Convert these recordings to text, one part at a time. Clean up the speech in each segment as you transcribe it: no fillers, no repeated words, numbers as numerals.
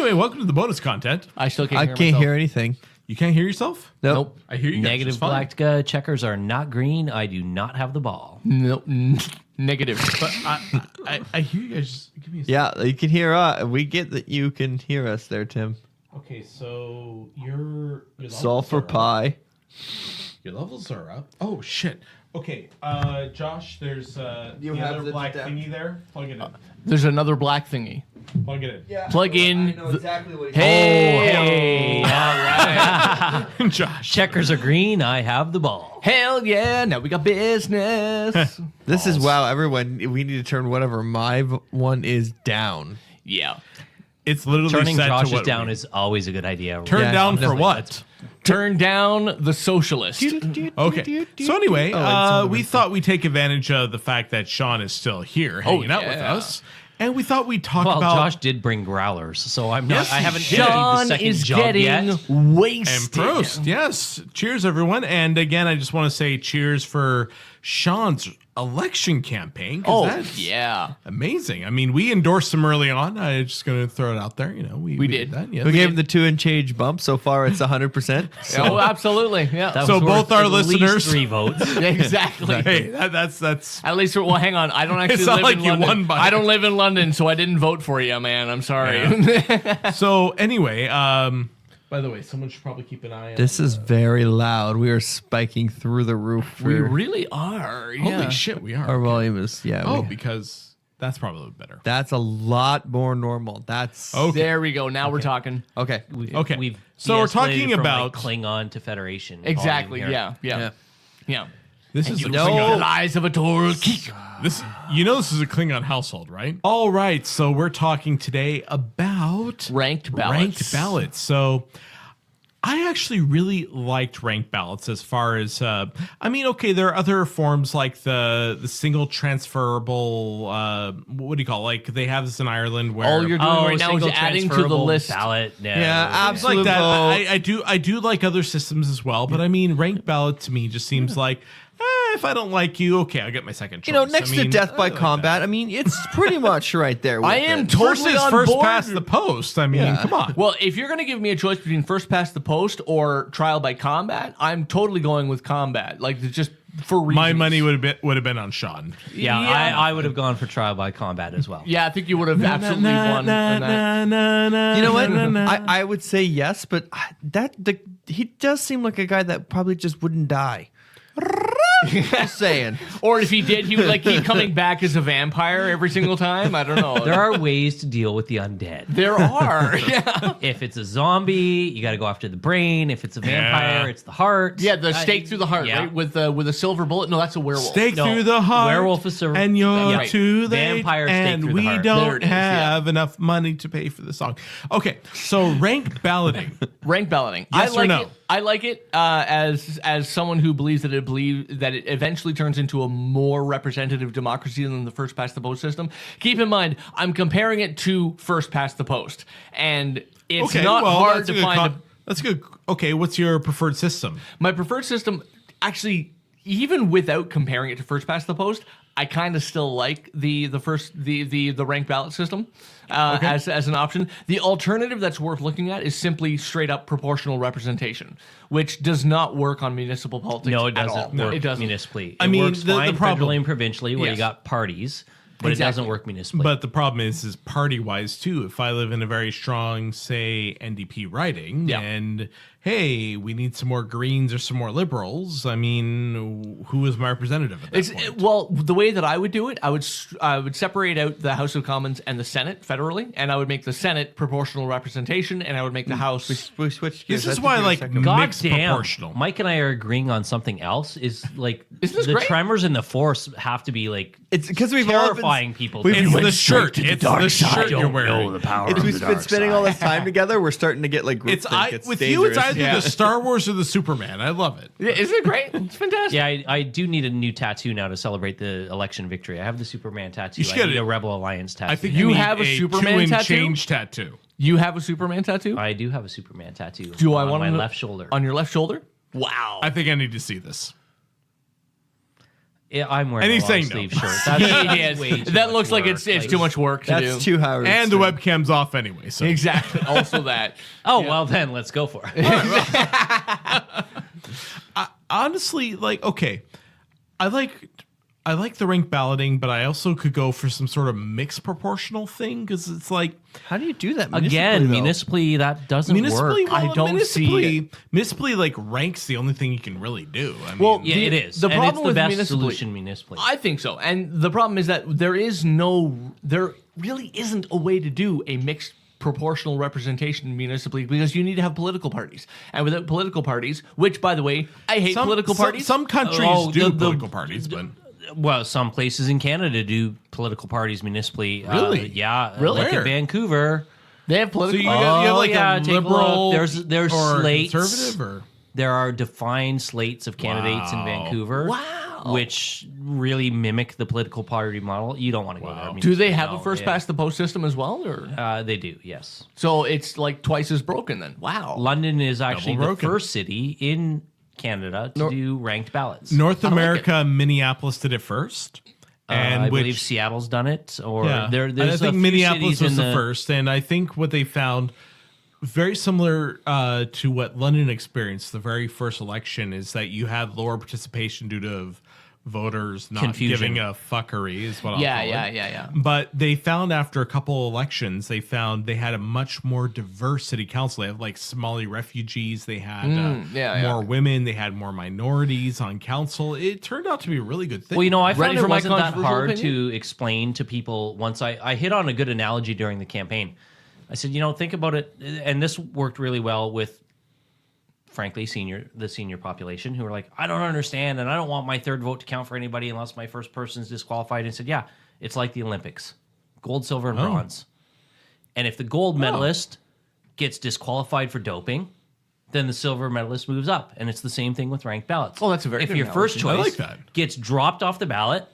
Anyway, welcome to the bonus content. I still can't I hear can't myself. hear anything. You can't hear yourself? Nope. I hear you. Negative black checkers are not green. I do not have the ball. Nope. Negative. But I hear you guys. Just give me a second. Yeah, you can hear us. We get that you can hear us there, Tim. Okay, so your Sulfur pie. Your levels are up. Oh shit. Okay, Josh, there's You the have other the black detect- thingy there. Plug it in. There's another black thingy. Plug it in. Yeah. Plug in I know exactly what Hey! All right. Josh. Checkers are green. I have the ball. Hell yeah! Now we got business. This is wow, everyone. We need to turn whatever my one is down. Yeah. It's literally Turning set to Josh's what down we- is always a good idea. Turn Yeah, down for definitely. what? Turn down the socialist. Okay. So anyway, we thought we'd take advantage of the fact that Shawn is still here hanging out with yeah. us. And we thought we'd talk Well, about Josh did bring growlers, so I'm not. Yes, I he haven't did. emptied the Sean second is jug getting yet. wasted. and Prost. Yes. Cheers, everyone. And again, I just want to say cheers for Shawn's election campaign. 'Cause Oh, that's yeah. amazing. I mean, we endorsed him early on. I'm just going to throw it out there. You know, we did. that. Yes. We gave him the 2 and change bump. So far, it's 100%. Oh, absolutely. Yeah. That So was both worth our at least listeners- 3 votes. exactly. Hey, that's At least, well, hang on. I don't actually not live like in you London. won by- I don't live in London, so I didn't vote for you, man. I'm sorry. so. Anyway, by the way, someone should probably keep an eye on. This is very loud. We are spiking through the roof. We really are. Yeah. Holy shit, we are. Our volume is, yeah. Oh, because that's probably better. that's a lot more normal. That's Okay. There we go. Now we're talking. okay. Okay. We've So we're de-escalated talking from, about- like, Klingon to Federation. Exactly. volume here. Yeah. This is a The Klingon. eyes of a Taurus. This this is a Klingon household, right? All right. So we're talking today about Ranked ballots. Ranked ballots. So I actually really liked ranked ballots as far as I mean, okay, there are other forms like the single transferable what do you call it? Like they have this in Ireland where All you're doing right now is single adding to the transferable list. Ballot. Yeah, things like absolute that. vote. I do like other systems as well, but I mean ranked ballot to me just seems like if I don't like you, okay, I'll get my second choice. You know, next I mean, to death by I like combat, I mean, it's pretty much right there. With I am it. totally Versus on first board. past the post. I mean, Yeah. come on. Well, if you're going to give me a choice between first past the post or trial by combat, I'm totally going with combat. Like just for reasons. My money would have been on Shawn. Yeah, Yeah. I would have gone for trial by combat as well. Yeah, I think you would have absolutely won. on that. You know what? I would say yes, but he does seem like a guy that probably just wouldn't die. Just saying. Or if he did, he would like keep coming back as a vampire every single time. I don't know. There are ways to deal with the undead. There are. Yeah. If it's a zombie, you got to go after the brain. If it's a vampire, Yeah. it's the heart. Yeah, the stake through the heart, yeah. right? With a silver bullet. No, that's a werewolf. Stake No, through the heart. werewolf is a- and you're right. too late. Vampire stake and through the we heart. There don't it is, yeah. have enough money to pay for the song. Okay, so ranked balloting. Rank balloting. Yes I or like no? it. I like it as someone who believes that it eventually turns into a more representative democracy than the first past the post system. Keep in mind, I'm comparing it to first past the post, and it's Okay, not well, hard that's a to good find. that's good. Okay, what's your preferred system? My preferred system, actually, even without comparing it to first past the post, I kind of still like the ranked ballot system as an option. The alternative that's worth looking at is simply straight up proportional representation, which does not work on municipal politics. No, it at doesn't all. work It doesn't. municipally. I It mean, works the fine problem- federally and provincially where Yes. you got parties, but it doesn't work municipally. But the problem is party wise too. If I live in a very strong, say, NDP riding, Yeah. and hey, we need some more Greens or some more Liberals. I mean, who is my representative at that point? Well, the way that I would do it, I would separate out the House of Commons and the Senate federally, and I would make the Senate proportional representation, and I would make the House. We switched gears. This is I think why I we like were second. God mixed damn, proportional. Mike and I are agreeing on something else. Is like Isn't this the great? tremors in the force have to be like It's because we've all been terrifying people. we've- It's went the shirt. It's the shirt you're wearing. We've been spending all this time together. We're starting to get like group It's think. with you. It's dangerous. either the Star Wars or the Superman. I love it. Yeah, isn't it great? It's fantastic. Yeah, I do need a new tattoo now to celebrate the election victory. I have the Superman tattoo. You should I get need it. a Rebel Alliance tattoo. I think You you need have a Superman 2 and tattoo? change tattoo. You have a Superman tattoo I do have a Superman tattoo. Do I on want my to- left shoulder? on your left shoulder? Wow. I think I need to see this. Yeah, I'm wearing And a he's long saying no. sleeve shirt. That's way too That much looks like work. it's too much work to do. That's too Howard. And the webcam's off anyway. So Exactly. Also that. Oh well, then let's go for it. honestly, like, okay, I like the ranked balloting, but I also could go for some sort of mixed proportional thing because it's like How do you do that Again, though? municipally, that doesn't municipally. work. Well, I don't see municipally like ranks the only thing you can really do. I mean, Well, Yeah, it is. The And problem it's the with best municipally- solution municipally. I think so. And the problem is that there really isn't a way to do a mixed proportional representation municipally because you need to have political parties. And without political parties, which, by the way, I hate political parties. Some countries Oh, do the- political parties, but Well, some places in Canada do political parties municipally. Really? Yeah. Really? Like in Where? Vancouver. They have so political you, parties. you have Oh, like yeah, a take a liberal look. There's or slates. conservative or There are defined slates of candidates in Wow. Vancouver. Wow. Which really mimic the political party model. You don't want to go there. Do they have No, a first yeah. past the post system as well? Or They do, yes. so it's like twice as broken then. Wow. London is actually the broken. first city in Canada to do ranked ballots. North America, Minneapolis did it first, and I which believe Seattle's done it, or yeah, there's and I a think few Minneapolis cities was in the first, and I think what they found very similar to what London experienced the very first election is that you had lower participation due to voters not Confusion. giving a fuckery is what I'll Yeah, call it. yeah. But they found after a couple elections, they found they had a much more diverse city council. They have like Somali refugees. They had more women. They had more minorities on council. It turned out to be a really good thing. Well, you know, I Ready found it for my wasn't that controversial hard opinion? to explain to people once I hit on a good analogy during the campaign. I said, you know, think about it, and this worked really well with, frankly, the senior population who were like, I don't understand, and I don't want my third vote to count for anybody unless my first person's disqualified. And said, yeah, it's like the Olympics, gold, silver, and bronze. And if the gold medalist gets disqualified for doping, then the silver medalist moves up, and it's the same thing with ranked ballots. Oh, that's a very if good your first analogy. I choice like that. gets dropped off the ballot,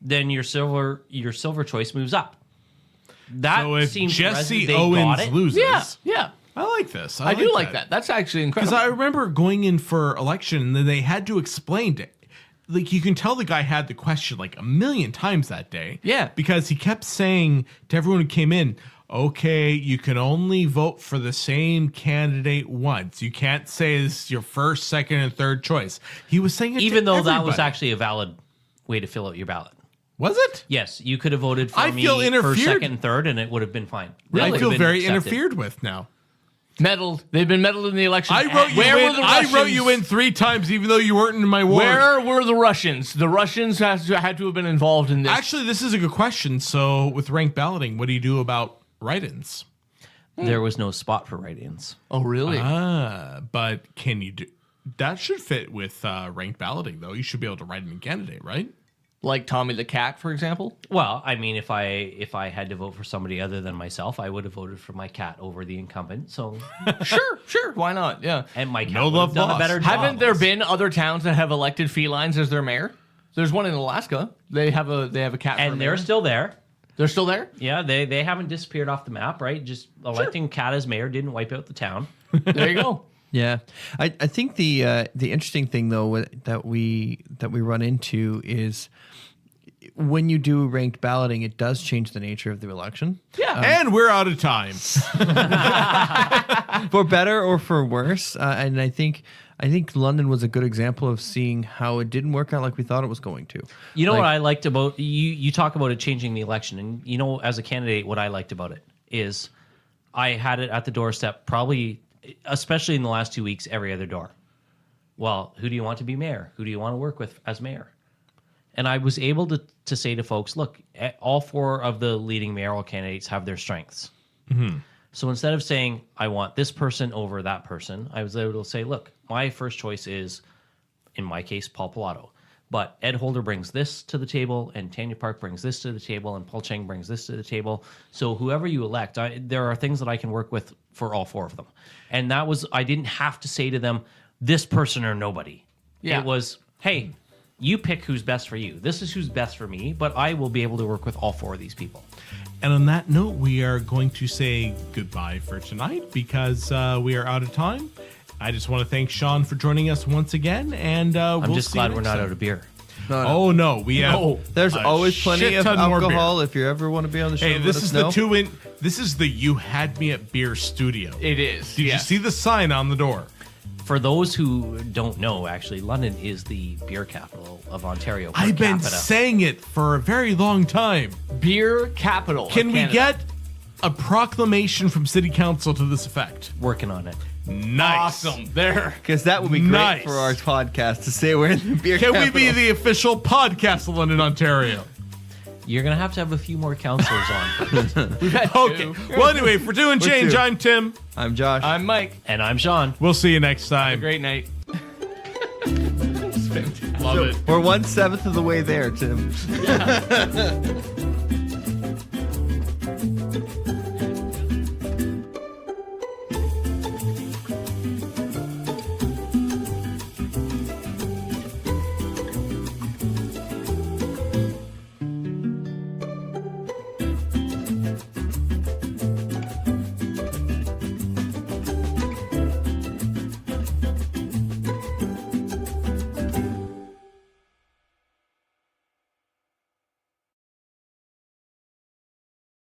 then your silver choice moves up. That so if seems Jesse they got Owens it. loses, Yeah. I like this. I do like that. That's actually Because incredible. I remember going in for election, and then they had to explain it. Like, you can tell the guy had the question like a million times that day. Yeah. Because he kept saying to everyone who came in, okay, you can only vote for the same candidate once. You can't say it's your first, second, and third choice. He was saying it Even to though that was everybody. actually a valid way to fill out your ballot. Was it? Yes, you could have voted for I me feel first, interfered. second, and third, and it would have been fine. It I would feel have been very accepted. interfered with now. Meddled. They've been meddled in the election. I wrote you Where in. were the I Russians? wrote you in 3 times, even though you weren't in my ward. Where were the Russians? The Russians had to have been involved in this. Actually, this is a good question. So, with ranked balloting, what do you do about write-ins? There was no spot for write-ins. oh, really? But can you do that? Should fit with ranked balloting, though. You should be able to write in a candidate, right? Like Tommy the Cat, for example? Well, I mean, if I had to vote for somebody other than myself, I would have voted for my cat over the incumbent. So, Sure. Why not? Yeah. and my cat No would love have done lost. a better job. Haven't there been other towns that have elected felines as their mayor? There's one in Alaska. They have a cat. for And mayor. they're still there. They're still there. Yeah, they haven't disappeared off the map, right? Just electing cat as mayor didn't wipe out the town. There you go. Yeah, I think the interesting thing though that we run into is when you do ranked balloting, it does change the nature of the election, Yeah. And we're out of time. for better or for worse. And I think London was a good example of seeing how it didn't work out like we thought it was going to. You know Like- what I liked about you? You talk about it changing the election, and you know, as a candidate, what I liked about it is I had it at the doorstep, probably, especially in the last 2 weeks, every other door. Well, who do you want to be mayor? Who do you want to work with as mayor? And I was able to say to folks, look, all 4 of the leading mayoral candidates have their strengths. So instead of saying, I want this person over that person, I was able to say, look, my first choice is, in my case, Paul Pilato. But Ed Holder brings this to the table, and Tanya Park brings this to the table, and Paul Cheng brings this to the table. So whoever you elect, there are things that I can work with for all 4 of them. And that was, I didn't have to say to them, this person or nobody. Yeah. It was, hey, you pick who's best for you. This is who's best for me, but I will be able to work with all 4 of these people. And on that note, we are going to say goodbye for tonight because we are out of time. I just want to thank Shawn for joining us once again, and I'm we'll just see you glad we're next not time. out of beer. Oh no, we have. No. There's a always plenty shit of ton more beer. alcohol if you ever want to be on the show. Hey, let this us is know. This is the You Had Me at Beer studio. It is. Did you see the sign on the door? For those who don't know, actually, London is the beer capital of Ontario. Per I've been capita. saying it for a very long time. Beer capital. Can of we Canada. get a proclamation from City Council to this effect? Working on it. Nice. Awesome. There. Because that would be great Nice. for our podcast to say we're in the beer Can we capital. be the official podcast of London, Ontario? You're gonna have to have a few more counselors on. We've had Okay. two. Well, anyway, for doing change, two. I'm Tim. I'm Josh. I'm Mike. And I'm Sean. We'll see you next time. Great night. Love it. We're 1/7 of the way there, Tim.